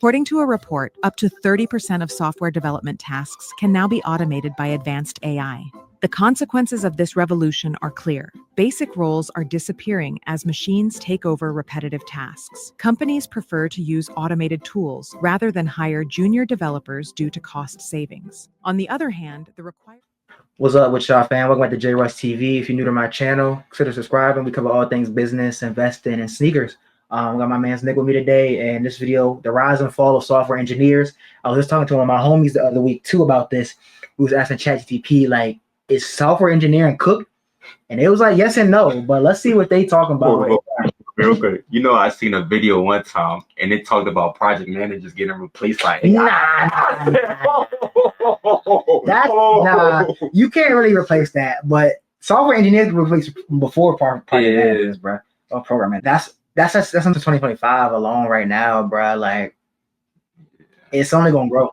According to a report, up to 30% of software development tasks can now be automated by advanced AI. The consequences of this revolution are clear. Basic roles are disappearing as machines take over repetitive tasks. Companies prefer to use automated tools rather than hire junior developers due to cost savings. On the other hand, the required... What's up with y'all, fam? Welcome back to J Rush TV. If you're new to my channel, consider subscribing. We cover all things business, investing, and sneakers. We got my man's Nick with me today, and this video, the rise and fall of software engineers. I was just talking to one of my homies the other week too about this. We was asking ChatGPT, like, is software engineering cooked? And it was like yes and no, but let's see what they talking about. Real quick, you know, I seen a video one time and it talked about project managers getting replaced by AI. Nah, you can't really replace that, but software engineers were replaced before project managers, bro. Or programming. That's until 2025 alone right now, bro. Like, it's only gonna grow.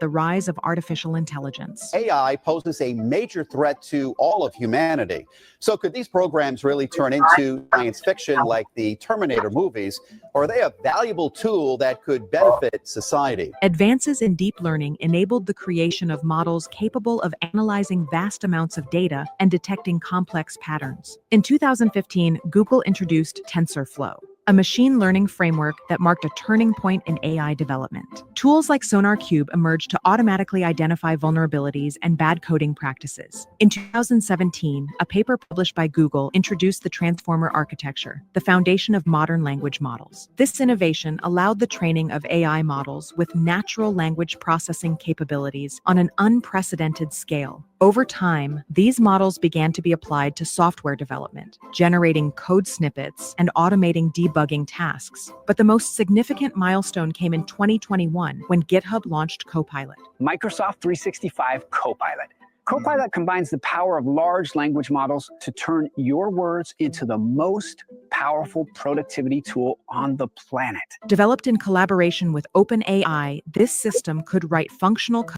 The rise of artificial intelligence. AI poses a major threat to all of humanity. So could these programs really turn into science fiction like the Terminator movies, or are they a valuable tool that could benefit society? Advances in deep learning enabled the creation of models capable of analyzing vast amounts of data and detecting complex patterns. In 2015, Google introduced TensorFlow, a machine learning framework that marked a turning point in AI development. Tools like SonarQube emerged to automatically identify vulnerabilities and bad coding practices. In 2017, a paper published by Google introduced the transformer architecture, the foundation of modern language models. This innovation allowed the training of AI models with natural language processing capabilities on an unprecedented scale. Over time, these models began to be applied to software development, generating code snippets and automating debugging tasks. But the most significant milestone came in 2021 when GitHub launched Copilot. Microsoft 365 Copilot. Copilot combines the power of large language models to turn your words into the most powerful productivity tool on the planet. Developed in collaboration with OpenAI, this system could write functional code.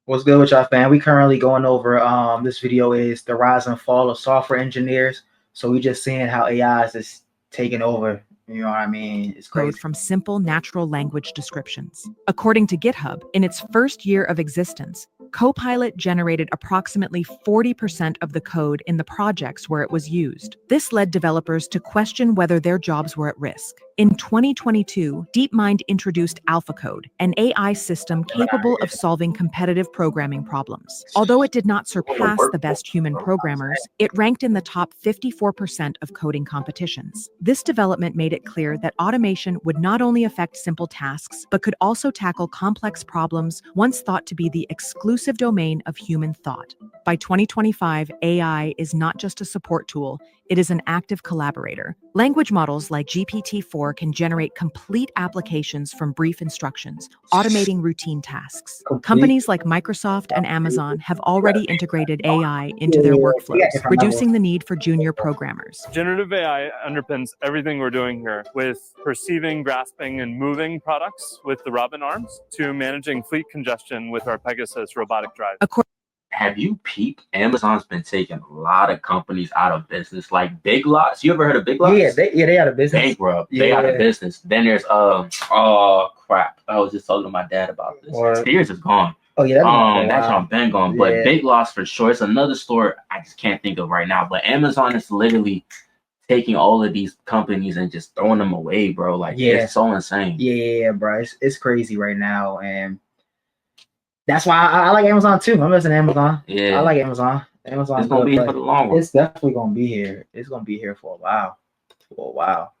What's good with y'all, fam? We currently going over this video is the rise and fall of software engineers. So we just seeing how AI is just taking over. You know what I mean? It's crazy. Code from simple natural language descriptions. According to GitHub, in its first year of existence, Copilot generated approximately 40% of the code in the projects where it was used. This led developers to question whether their jobs were at risk. In 2022, DeepMind introduced AlphaCode, an AI system capable of solving competitive programming problems. Although it did not surpass the best human programmers, it ranked in the top 54% of coding competitions. This development made it clear that automation would not only affect simple tasks, but could also tackle complex problems once thought to be the exclusive domain of human thought. By 2025, AI is not just a support tool, it is an active collaborator. Language models like GPT-4 can generate complete applications from brief instructions, automating routine tasks. Companies like Microsoft and Amazon have already integrated AI into their workflows, reducing the need for junior programmers. Generative AI underpins everything we're doing here, with perceiving, grasping, and moving products with the Robin arms to managing fleet congestion with our Pegasus robotic drive. Have you peeped? Amazon's been taking a lot of companies out of business, like Big Lots. You ever heard of Big Lots? Yeah, they out of business. Bankrupt. They out of business. Then there's oh crap. I was just talking to my dad about this. Sears is gone. Oh yeah, that's on been gone. But Big Lots for sure. It's another store I just can't think of right now. But Amazon is literally taking all of these companies and just throwing them away, bro. Like, it's so insane. Yeah, bro. It's crazy right now, and that's why I like Amazon too. I'm listening to Amazon. Yeah, I like Amazon. Amazon. It's gonna be here for the long run. It's definitely gonna be here. It's gonna be here for a while. For a while.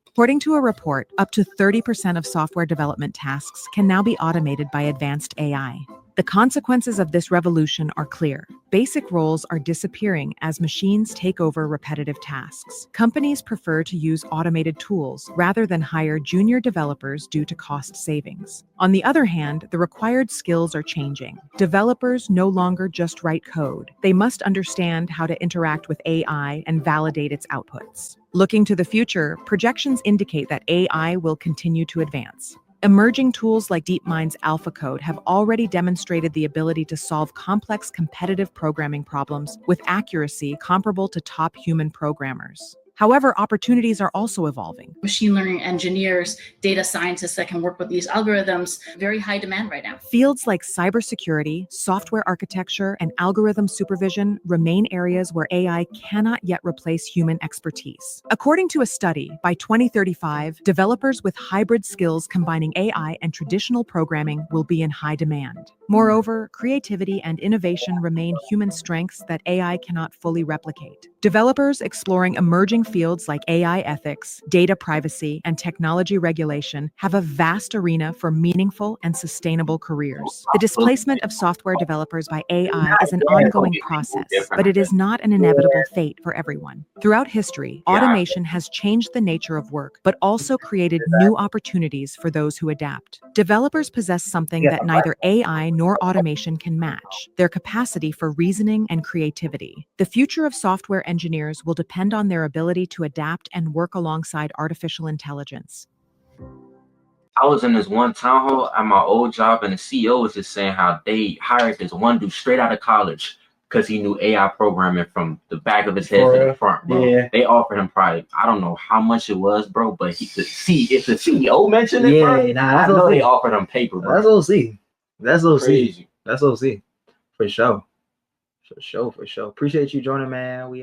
According to a report, up to 30% of software development tasks can now be automated by advanced AI. The consequences of this revolution are clear. Basic roles are disappearing as machines take over repetitive tasks. Companies prefer to use automated tools rather than hire junior developers due to cost savings. On the other hand, the required skills are changing. Developers no longer just write code. They must understand how to interact with AI and validate its outputs. Looking to the future, projections indicate that AI will continue to advance. Emerging tools like DeepMind's AlphaCode have already demonstrated the ability to solve complex competitive programming problems with accuracy comparable to top human programmers. However, opportunities are also evolving. Machine learning engineers, data scientists that can work with these algorithms, very high demand right now. Fields like cybersecurity, software architecture, and algorithm supervision remain areas where AI cannot yet replace human expertise. According to a study, by 2035, developers with hybrid skills combining AI and traditional programming will be in high demand. Moreover, creativity and innovation remain human strengths that AI cannot fully replicate. Developers exploring emerging fields like AI ethics, data privacy, and technology regulation have a vast arena for meaningful and sustainable careers. The displacement of software developers by AI is an ongoing process, but it is not an inevitable fate for everyone. Throughout history, automation has changed the nature of work, but also created new opportunities for those who adapt. Developers possess something that neither AI nor automation can match: their capacity for reasoning and creativity. The future of software engineers will depend on their ability to adapt and work alongside artificial intelligence. I was in this one town hall at my old job, and the CEO was just saying how they hired this one dude straight out of college because he knew AI programming from the back of his head to the front, bro. Yeah. They offered him probably, I don't know how much it was, bro, but if the CEO mentioned it, bro, I know they offered him paper, bro. That's OC. That's OC. Crazy. That's OC. For sure. For sure. Appreciate you joining, man. We